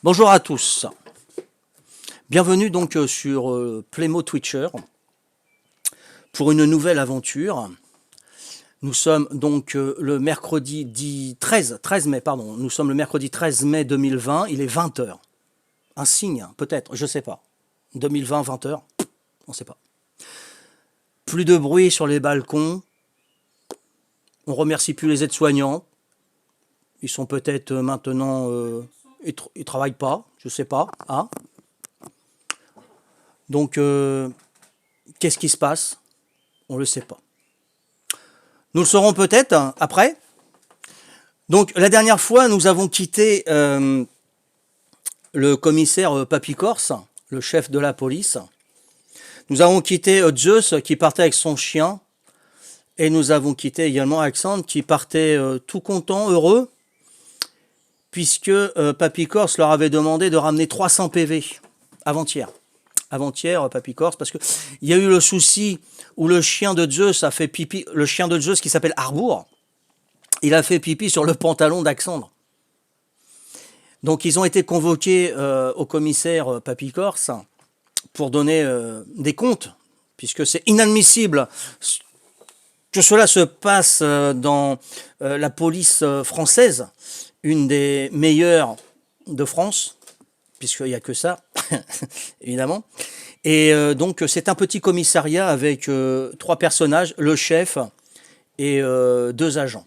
Bonjour à tous. Bienvenue donc sur Playmo Twitcher pour une nouvelle aventure. Nous sommes donc le mercredi 13 mai, pardon. Nous sommes le mercredi 13 mai 2020, il est 20 h. Un signe, peut-être, je sais pas. 2020, 20 h, on sait pas. Plus de bruit sur les balcons. On remercie plus les aides-soignants. Ils sont peut-être maintenant... ils travaillent pas, je sais pas. Hein. Donc, qu'est-ce qui se passe? On ne le sait pas. Nous le saurons peut-être après. Donc, la dernière fois, nous avons quitté le commissaire Papy Corse, le chef de la police. Nous avons quitté Zeus qui partait avec son chien. Et nous avons quitté également Alexandre qui partait tout content, heureux, puisque Papy Corse leur avait demandé de ramener 300 PV avant-hier. Avant-hier, Papy Corse, parce qu'il y a eu le souci où le chien de Zeus a fait pipi, le chien de Zeus qui s'appelle Arbour, il a fait pipi sur le pantalon d'Alexandre. Donc ils ont été convoqués au commissaire Papy Corse pour donner des comptes, puisque c'est inadmissible que cela se passe dans la police française, une des meilleures de France, puisqu'il n'y a que ça, évidemment. Et donc c'est un petit commissariat avec 3 personnages, le chef et 2 agents.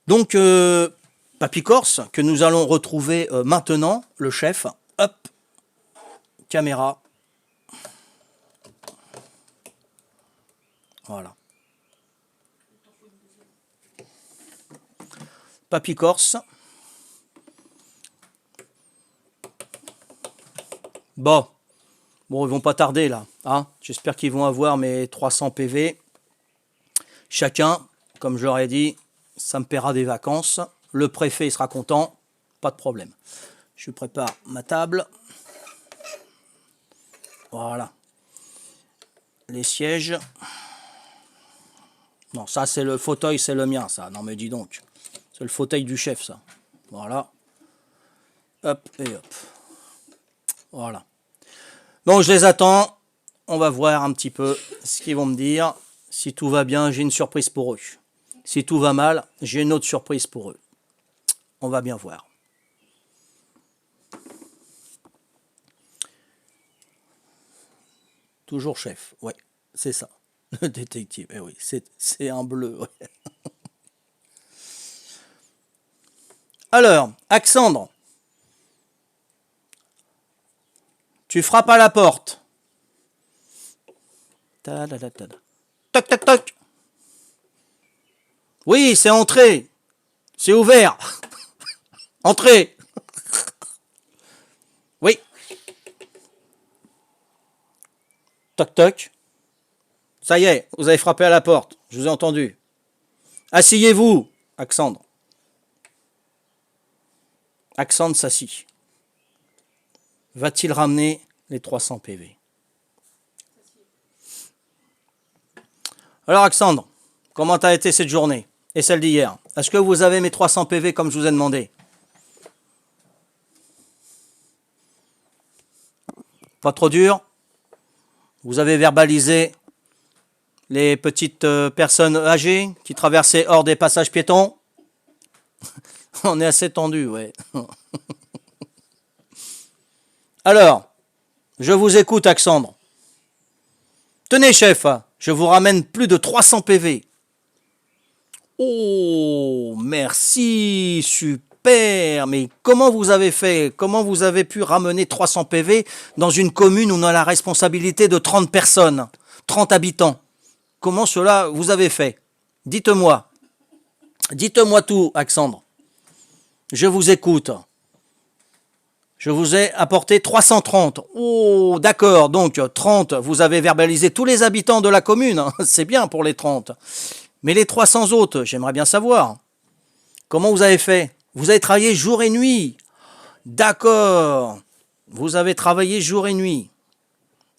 Donc Papy Corse, que nous allons retrouver maintenant, le chef, hop, caméra. Voilà. Papy Corse. Bon, ils vont pas tarder là. Hein. J'espère qu'ils vont avoir mes 300 PV. Chacun, comme je leur ai dit, ça me paiera des vacances. Le préfet il sera content, pas de problème. Je prépare ma table. Voilà. Les sièges. Non, ça c'est le fauteuil, c'est le mien, ça. Non mais dis donc. C'est le fauteuil du chef, ça. Voilà. Hop et hop. Voilà. Donc je les attends. On va voir un petit peu ce qu'ils vont me dire. Si tout va bien, j'ai une surprise pour eux. Si tout va mal, j'ai une autre surprise pour eux. On va bien voir. Toujours chef, ouais, c'est ça. Le détective, eh oui, c'est un bleu. Ouais. Alors, Alexandre, tu frappes à la porte. Toc, toc, toc. Oui, c'est entré. C'est ouvert. Entrez. Oui. Toc, toc. Ça y est, vous avez frappé à la porte. Je vous ai entendu. Asseyez-vous, Alexandre. Alexandre s'assit. Va-t-il ramener les 300 PV? Alors, Alexandre, comment a été cette journée et celle d'hier? Est-ce que vous avez mes 300 PV comme je vous ai demandé? Pas trop dur? Vous avez verbalisé les petites personnes âgées qui traversaient hors des passages piétons? On est assez tendu, ouais. Alors, je vous écoute, Alexandre. Tenez, chef, je vous ramène plus de 300 PV. Oh, merci, super. Mais comment vous avez fait? Comment vous avez pu ramener 300 PV dans une commune où on a la responsabilité de 30 personnes, 30 habitants? Comment cela vous avez fait? Dites-moi. Dites-moi tout, Alexandre. Je vous écoute. Je vous ai apporté 330. Oh, d'accord. Donc, 30, vous avez verbalisé tous les habitants de la commune. C'est bien pour les 30. Mais les 300 autres, j'aimerais bien savoir. Comment vous avez fait? Vous avez travaillé jour et nuit. D'accord. Vous avez travaillé jour et nuit.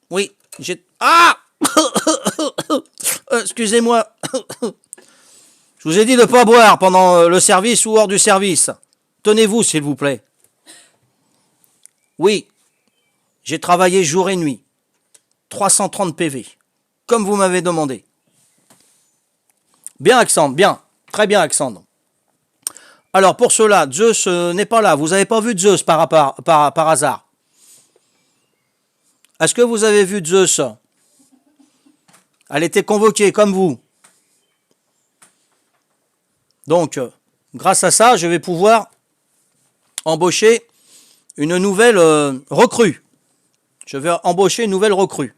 Oui, j'ai... Ah excusez-moi. Je vous ai dit de ne pas boire pendant le service ou hors du service. Tenez-vous, s'il vous plaît. Oui, j'ai travaillé jour et nuit. 330 PV, comme vous m'avez demandé. Bien, Alexandre, bien. Très bien, Alexandre. Alors, pour cela, Zeus n'est pas là. Vous n'avez pas vu Zeus par hasard. Est-ce que vous avez vu Zeus? Elle était convoquée, comme vous. Donc, grâce à ça, je vais pouvoir embaucher une nouvelle recrue. Je vais embaucher une nouvelle recrue.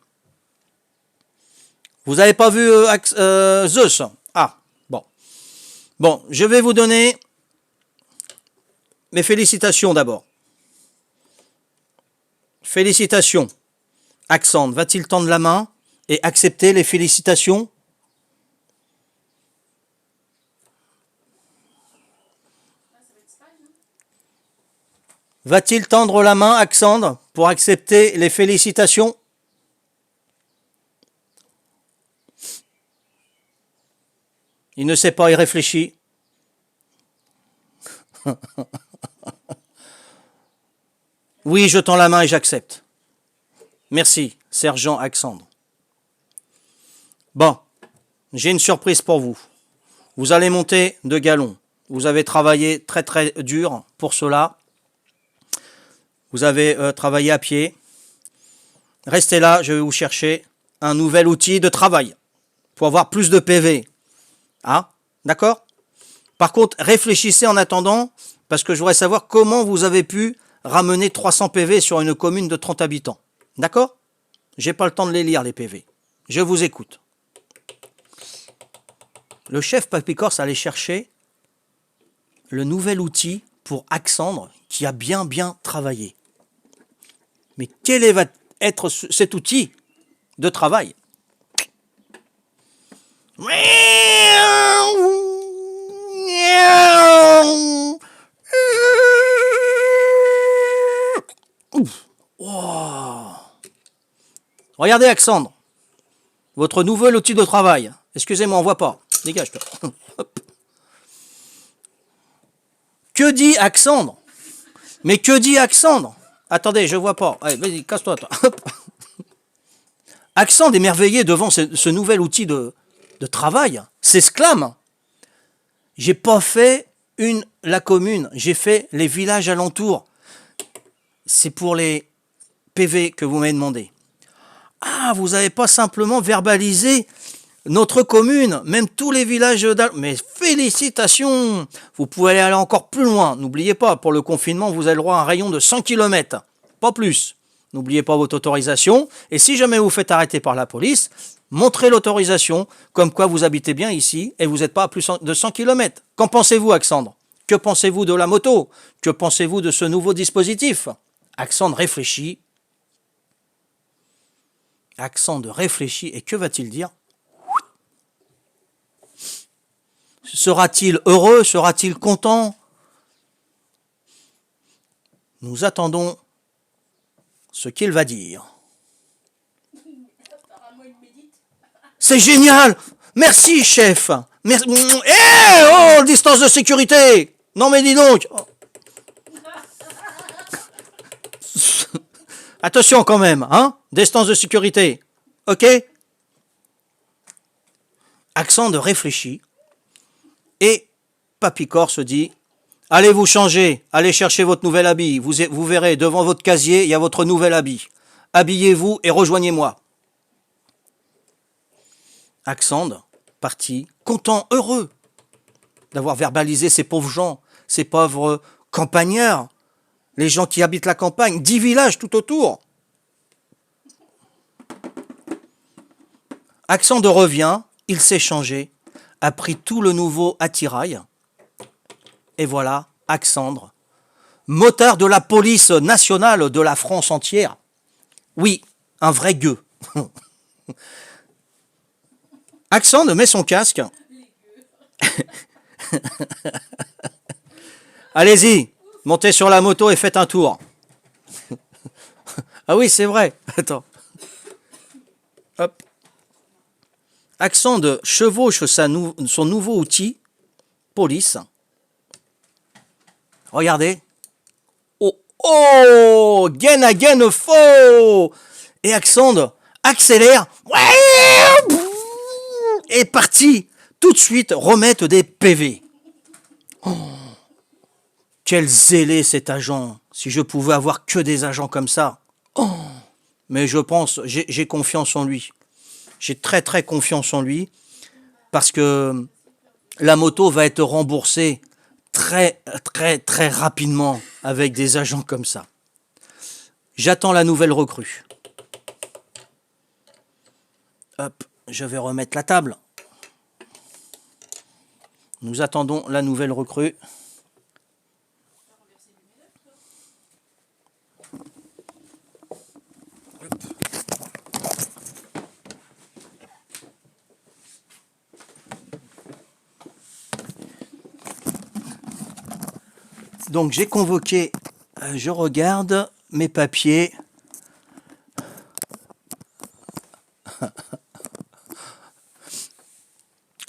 Vous n'avez pas vu Zeus? Ah, bon. Bon, je vais vous donner mes félicitations d'abord. Félicitations. Alexandre, va-t-il tendre la main et accepter les félicitations? Va-t-il tendre la main, Alexandre, pour accepter les félicitations? Il ne sait pas, il réfléchit. Oui, je tends la main et j'accepte. Merci, sergent Alexandre. Bon, j'ai une surprise pour vous. Vous allez monter de galon. Vous avez travaillé très très dur pour cela. Vous avez travaillé à pied. Restez là, je vais vous chercher un nouvel outil de travail pour avoir plus de PV. Ah, d'accord? Par contre, réfléchissez en attendant, parce que je voudrais savoir comment vous avez pu ramener 300 PV sur une commune de 30 habitants. D'accord? J'ai pas le temps de les lire, les PV. Je vous écoute. Le chef Papy-Corse allait chercher le nouvel outil pour Alexandre, qui a bien travaillé. Mais quel va être cet outil de travail? Wow. Regardez, Alexandre, votre nouvel outil de travail. Excusez-moi, on voit pas. Dégage-toi. Que dit Alexandre? Mais que dit Alexandre? Attendez, je vois pas. Allez, vas-y, casse-toi, toi. Alexandre, émerveillé devant ce nouvel outil de travail, s'exclame. J'ai pas fait la commune, j'ai fait les villages alentours. C'est pour les PV que vous m'avez demandé. Ah, vous n'avez pas simplement verbalisé notre commune, même tous les villages mais félicitations! Vous pouvez aller encore plus loin. N'oubliez pas, pour le confinement, vous avez le droit à un rayon de 100 km, pas plus. N'oubliez pas votre autorisation. Et si jamais vous faites arrêter par la police, montrez l'autorisation, comme quoi vous habitez bien ici et vous n'êtes pas à plus de 100 km. Qu'en pensez-vous, Alexandre? Que pensez-vous de la moto? Que pensez-vous de ce nouveau dispositif? Alexandre réfléchit. Alexandre réfléchit et que va-t-il dire? Sera-t-il heureux? Sera-t-il content? Nous attendons ce qu'il va dire. C'est génial! Merci, chef! Merci. Oh, distance de sécurité! Non mais dis donc! Attention quand même, hein? Distance de sécurité. Ok? Alexandre réfléchit. Et Papy-Corse dit, allez vous changer, allez chercher votre nouvel habit. Vous verrez, devant votre casier, il y a votre nouvel habit. Habillez-vous et rejoignez-moi. Alexandre parti, content, heureux d'avoir verbalisé ces pauvres gens, ces pauvres campagnards, les gens qui habitent la campagne, 10 villages tout autour. Alexandre revient, il s'est changé, a pris tout le nouveau attirail, et voilà, Alexandre, motard de la police nationale de la France entière. Oui, un vrai gueux. Alexandre met son casque. Allez-y, montez sur la moto et faites un tour. Ah oui, c'est vrai. Attends. Hop. Alexandre chevauche son nouveau outil, police. Regardez. Oh, oh, again, faux. Et Alexandre accélère. Ouais, et parti. Tout de suite remettre des PV. Oh, quel zélé cet agent. Si je pouvais avoir que des agents comme ça. Oh, mais je pense, j'ai confiance en lui. J'ai très très confiance en lui. Parce que la moto va être remboursée très très très rapidement avec des agents comme ça. J'attends la nouvelle recrue. Hop, je vais remettre la table. Nous attendons la nouvelle recrue. Donc j'ai convoqué, je regarde mes papiers.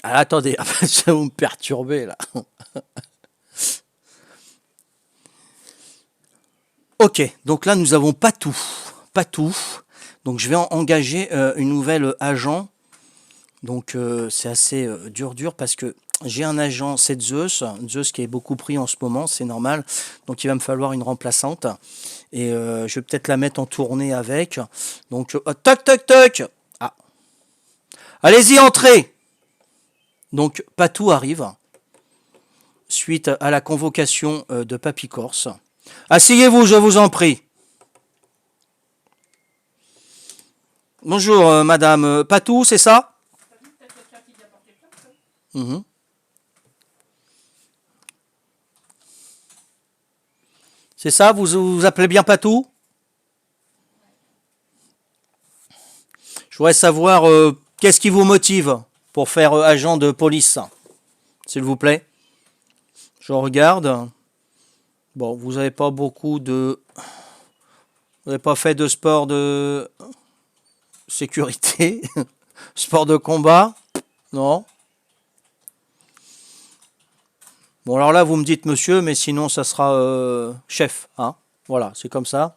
Ah, attendez, ça va me perturber là. Ok, donc là nous avons pas tout. Pas tout. Donc je vais engager une nouvelle agent. Donc c'est assez dur parce que j'ai un agent, c'est Zeus qui est beaucoup pris en ce moment, c'est normal. Donc il va me falloir une remplaçante. Et je vais peut-être la mettre en tournée avec. Donc toc toc toc. Ah. Allez-y, entrez. Donc Patou arrive suite à la convocation de Papy Corse. Asseyez-vous, je vous en prie. Bonjour madame Patou, c'est ça? Mmh. C'est ça, vous vous appelez bien Patou? Je voudrais savoir qu'est-ce qui vous motive pour faire agent de police, s'il vous plaît. Je regarde. Bon, vous n'avez pas beaucoup de... Vous n'avez pas fait de sport de sécurité? Sport de combat? Non? Bon, alors là, vous me dites monsieur, mais sinon, ça sera chef. Hein, voilà, c'est comme ça.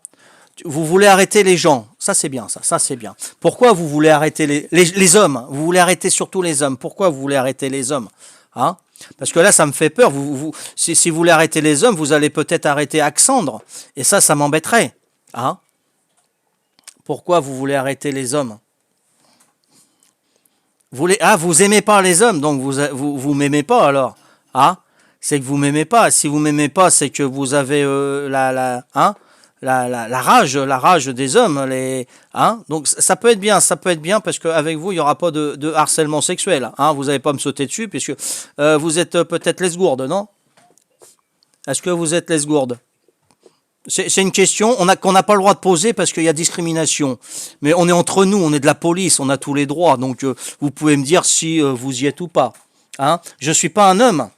Vous voulez arrêter les gens. Ça, c'est bien, ça c'est bien. Pourquoi vous voulez arrêter les hommes? Vous voulez arrêter surtout les hommes. Pourquoi vous voulez arrêter les hommes? Hein? Parce que là, ça me fait peur. Si vous voulez arrêter les hommes, vous allez peut-être arrêter Alexandre. Et ça m'embêterait. Hein? Pourquoi vous voulez arrêter les hommes? Vous aimez pas les hommes, donc vous m'aimez pas alors. Hein? C'est que vous m'aimez pas. Si vous m'aimez pas, c'est que vous avez la rage des hommes. Donc ça peut être bien parce qu'avec vous, il n'y aura pas de harcèlement sexuel. Hein? Vous n'allez pas me sauter dessus puisque vous êtes peut-être lesgourde, non? Est-ce que vous êtes lesgourde? C'est une question qu'on n'a pas le droit de poser parce qu'il y a discrimination. Mais on est entre nous, on est de la police, on a tous les droits. Donc vous pouvez me dire si vous y êtes ou pas. Hein? Je ne suis pas un homme.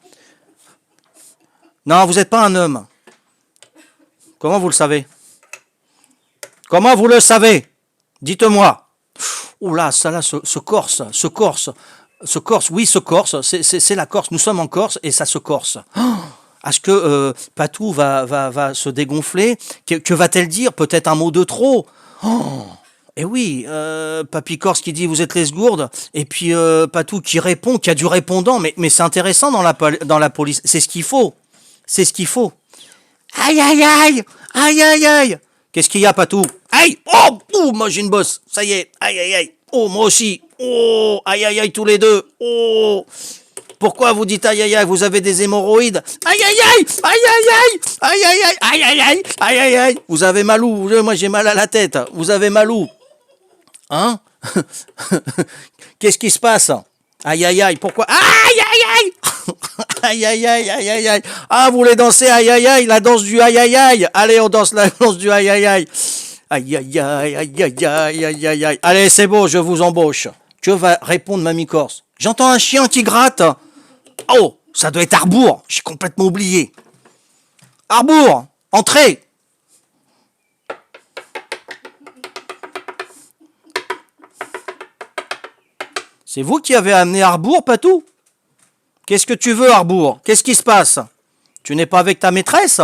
Non, vous n'êtes pas un homme. Comment vous le savez? Comment vous le savez? Dites-moi. Oula, ça là, ce Corse, oui, ce Corse, c'est la Corse. Nous sommes en Corse et ça se corse. Est-ce que Patou va se dégonfler? Que va-t-elle dire? Peut-être un mot de trop? Oh, et oui, Papy Corse qui dit vous êtes l'esgourde, et puis Patou qui répond, qui a du répondant, mais c'est intéressant dans la police. C'est ce qu'il faut. C'est ce qu'il faut. Aïe, aïe, aïe! Aïe, aïe, aïe! Qu'est-ce qu'il y a, Patou? Aïe! Oh! Moi j'ai une bosse. Ça y est. Aïe, aïe, aïe. Oh, moi aussi. Oh! Aïe, aïe, aïe, tous les deux. Oh! Pourquoi vous dites aïe aïe aïe? Vous avez des hémorroïdes? Aïe aïe aïe! Aïe aïe aïe! Aïe aïe aïe! Aïe aïe aïe! Aïe aïe aïe! Vous avez mal où? Moi j'ai mal à la tête. Vous avez mal où? Hein? Qu'est-ce qui se passe? Aïe aïe aïe! Pourquoi? Aïe aïe aïe! Aïe aïe aïe aïe aïe aïe! Ah, vous voulez danser aïe aïe aïe? La danse du aïe aïe aïe! Allez, on danse la danse du aïe aïe aïe! Aïe aïe aïe aïe aïe aïe aïe aïe aïe! Allez, c'est bon, je vous embauche. Que va répondre Mamie Corse? J'entends un chien qui gratte. Oh, ça doit être Arbour. J'ai complètement oublié. Arbour, entrez. C'est vous qui avez amené Arbour, Patou? Qu'est-ce que tu veux, Arbour? Qu'est-ce qui se passe? Tu n'es pas avec ta maîtresse?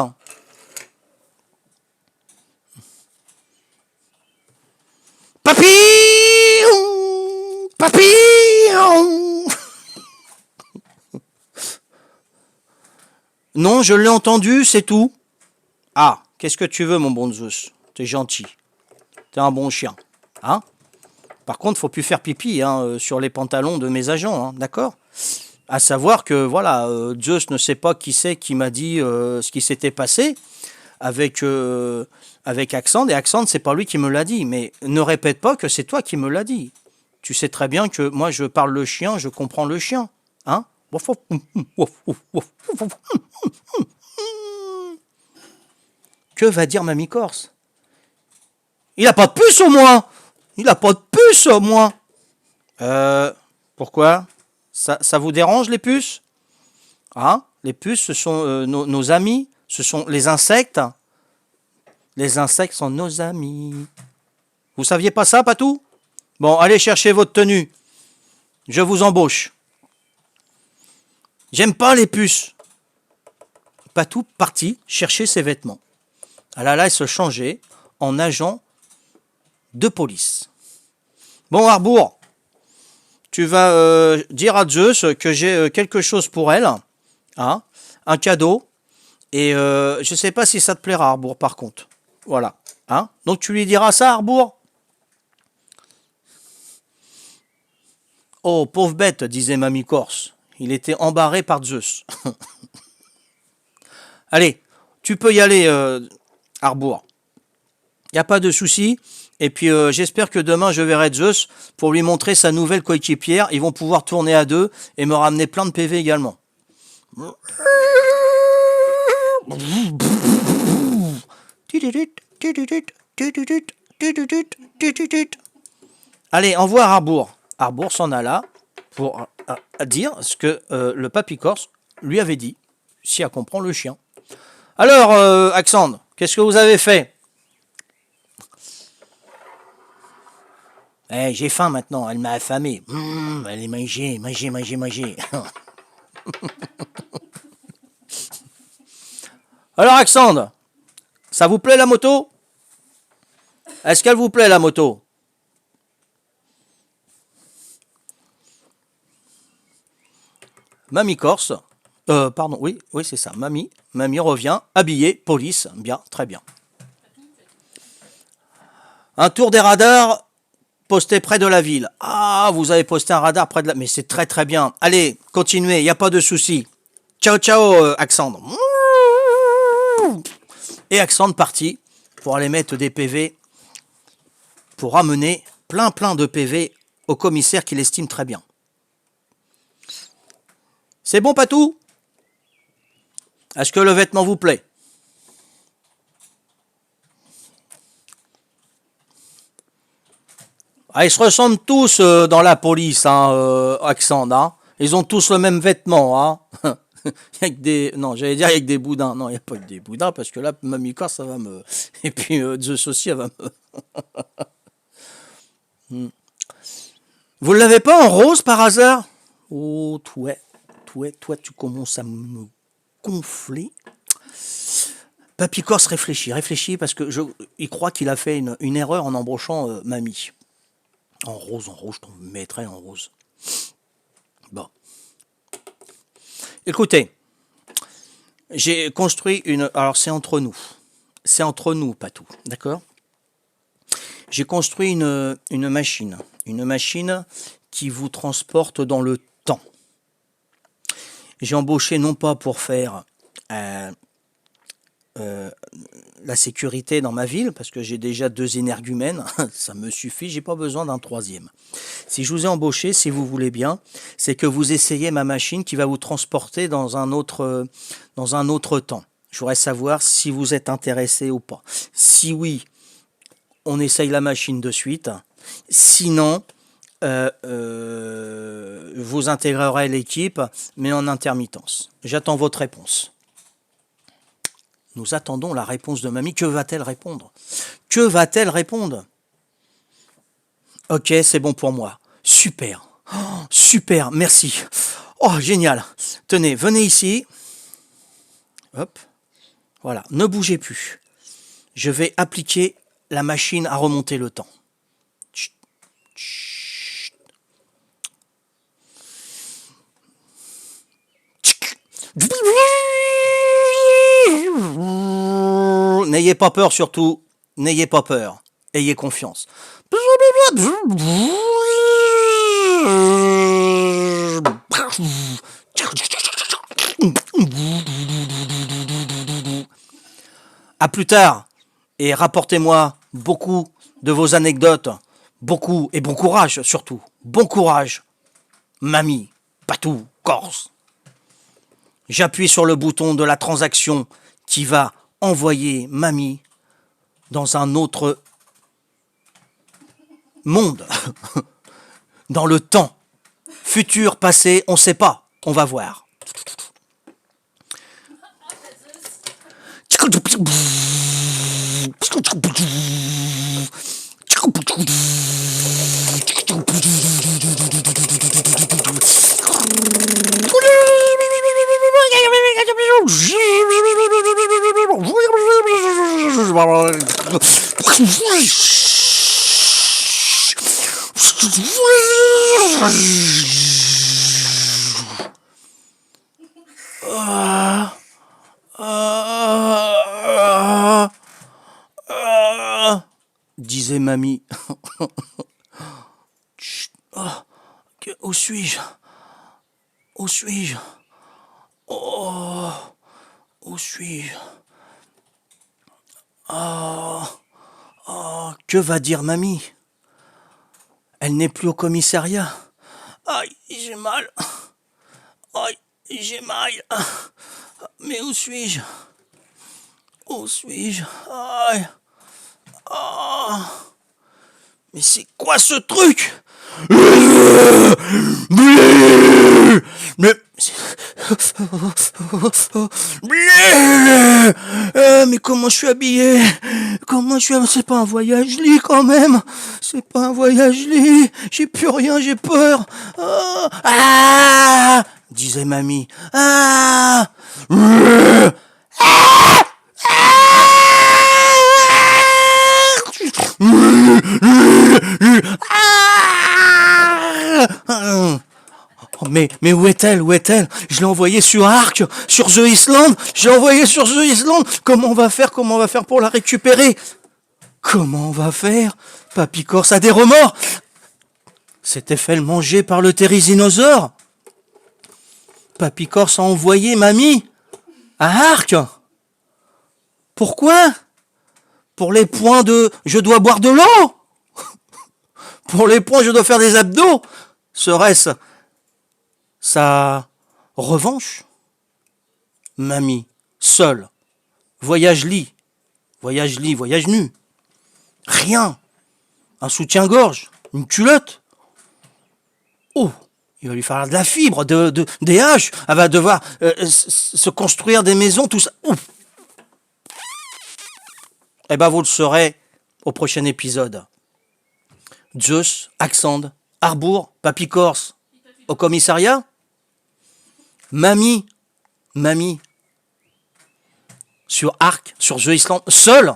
Papillon! Papillon! Non, je l'ai entendu, c'est tout. Ah, qu'est-ce que tu veux, mon bon Zeus? T'es gentil. T'es un bon chien. Hein? Par contre, faut plus faire pipi hein, sur les pantalons de mes agents, hein, d'accord? À savoir que, voilà, Zeus ne sait pas qui c'est qui m'a dit ce qui s'était passé avec Accent, et Accent, c'est pas lui qui me l'a dit. Mais ne répète pas que c'est toi qui me l'as dit. Tu sais très bien que moi, je parle le chien, je comprends le chien. Hein? Que va dire Mamie Corse? Il a pas de puce au moins! Il a pas de puce au moins! Pourquoi? Ça vous dérange les puces? Hein? Les puces, ce sont nos amis, ce sont les insectes. Les insectes sont nos amis. Vous saviez pas ça, Patou? Bon, allez chercher votre tenue. Je vous embauche. J'aime pas les puces. Patou partit chercher ses vêtements. Elle allait se changer en agent de police. Bon, Arbour, tu vas dire à Zeus que j'ai quelque chose pour elle. Hein, un cadeau. Et je ne sais pas si ça te plaira, Arbour, par contre. Voilà. Hein, donc tu lui diras ça, Arbour? Oh, pauvre bête, disait Mamie Corse. Il était embarré par Zeus. Allez, tu peux y aller, Arbour. Il n'y a pas de souci. Et puis j'espère que demain je verrai Zeus pour lui montrer sa nouvelle coéquipière. Ils vont pouvoir tourner à deux et me ramener plein de PV également. Allez, envoie Arbour. Arbour s'en alla pour dire ce que le papy Corse lui avait dit, si elle comprend le chien. Alors, Axande, qu'est-ce que vous avez fait? J'ai faim maintenant, elle m'a affamé. Allez, manger. Alors, Axande, ça vous plaît la moto? Est-ce qu'elle vous plaît la moto? Mamie Corse, pardon, oui, c'est ça, Mamie revient, habillée, police, bien, très bien. Un tour des radars posté près de la ville. Ah, vous avez posté un radar près de la... Mais c'est très très bien. Allez, continuez, il n'y a pas de souci. Ciao, ciao, Axandre. Et Axandre parti pour aller mettre des PV, pour ramener plein de PV au commissaire qu'il estime très bien. C'est bon, Patou? Est-ce que le vêtement vous plaît? Ah, ils se ressemblent tous dans la police, hein, Axandre. Hein. Ils ont tous le même vêtement. Hein. Avec des... Non, j'allais dire avec des boudins. Non, il n'y a pas que des boudins, parce que là, Mamie Corse, ça va me... Et puis, Zeus aussi, elle va me... Vous ne l'avez pas en rose, par hasard? Oh, toi, tu commences à me gonfler. Papy Corse réfléchit, parce que il croit qu'il a fait une erreur en embauchant Mamie. En rose, je t'en mettrai en rose. Bon. Écoutez, j'ai construit une... Alors, c'est entre nous. C'est entre nous, Patou. D'accord? J'ai construit une machine. Une machine qui vous transporte dans le temps. J'ai embauché non pas pour faire la sécurité dans ma ville, parce que j'ai déjà 2 énergumènes, ça me suffit, j'ai pas besoin d'un 3e. Si je vous ai embauché, si vous voulez bien, c'est que vous essayez ma machine qui va vous transporter dans un autre temps. Je voudrais savoir si vous êtes intéressé ou pas. Si oui, on essaye la machine de suite. Sinon, vous intégrerez l'équipe, mais en intermittence. J'attends votre réponse. Nous attendons la réponse de Mamie. Que va-t-elle répondre? Que va-t-elle répondre? Ok, c'est bon pour moi. Super. Oh, super, merci. Oh, génial. Tenez, venez ici. Hop. Voilà, ne bougez plus. Je vais appliquer la machine à remonter le temps. Chut, chut. N'ayez pas peur surtout, n'ayez pas peur, ayez confiance. À plus tard et rapportez-moi beaucoup de vos anecdotes, beaucoup et bon courage surtout, bon courage, mamie, Patou, Corse. J'appuie sur le bouton de la transaction qui va envoyer mamie dans un autre monde, dans le temps, futur, passé, on ne sait pas, on va voir. Disait mamie. Où suis-je? Où suis-je? Oh, où suis-je? Que va dire mamie? Elle n'est plus au commissariat. Aïe, j'ai mal. Aïe, j'ai mal. Mais où suis-je? Où suis-je? Aïe. Mais c'est quoi ce truc? Mais mais comment je suis habillé? Comment je suis habillé? C'est pas un voyage lit quand même. C'est pas un voyage lit. J'ai plus rien, j'ai peur. Disait mamie. Mais où est-elle? Où est-elle? Je l'ai envoyée sur Ark, sur The Island. Je l'ai envoyée sur The Island. Comment on va faire? Comment on va faire pour la récupérer? Comment on va faire? Papy Corse a des remords. S'était fait le manger par le thérisinosaure. Papy Corse a envoyé mamie à Ark. Pourquoi? Pour les points de je dois boire de l'eau. Pour les points je dois faire des abdos. Serait-ce sa revanche? Mamie, seule, voyage lit, voyage nu, rien, un soutien-gorge, une culotte. Oh, il va lui falloir de la fibre, des haches, elle va devoir se construire des maisons, tout ça. Ouf. Eh ben vous le saurez au prochain épisode. Zeus, Axande, Harbour, Papy Corse, au commissariat. Mamie, sur Ark, sur The Island, seule,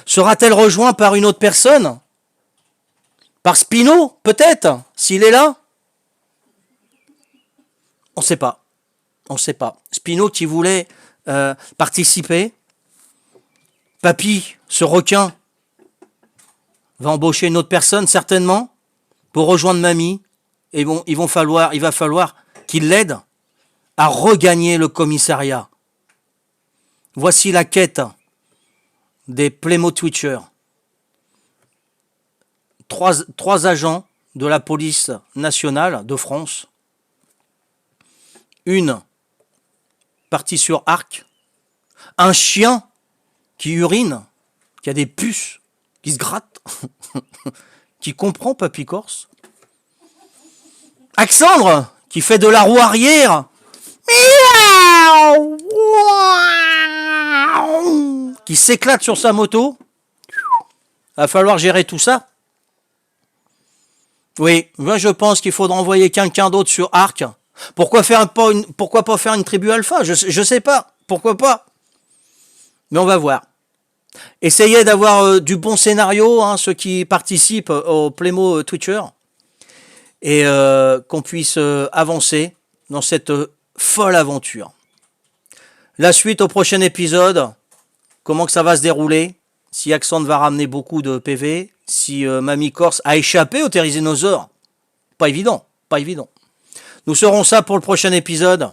sera-t-elle rejointe par une autre personne? Par Spino, peut-être, s'il est là? On ne sait pas. Spino qui voulait participer. Papy, ce requin, va embaucher une autre personne, certainement, pour rejoindre mamie. Et bon, il va falloir qu'il l'aide à regagner le commissariat. Voici la quête des Playmo Twitchers. Trois agents de la police nationale de France. Une partie sur Arc. Un chien qui urine, qui a des puces, qui se gratte, qui comprend Papy Corse. Axandre, qui fait de la roue arrière. Qui s'éclate sur sa moto. Va falloir gérer tout ça. Oui, moi je pense qu'il faudra envoyer quelqu'un d'autre sur Arc. Pourquoi pas faire une tribu alpha? Je sais pas. Pourquoi pas? Mais on va voir. Essayez d'avoir du bon scénario, hein, ceux qui participent au Playmo Twitcher, et qu'on puisse avancer dans cette folle aventure. La suite au prochain épisode, comment que ça va se dérouler, si Axant va ramener beaucoup de PV, si Mamie Corse a échappé au Therizinosaure. Pas évident, pas évident. Nous saurons ça pour le prochain épisode.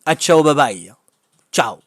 À ciao, bye bye. Ciao.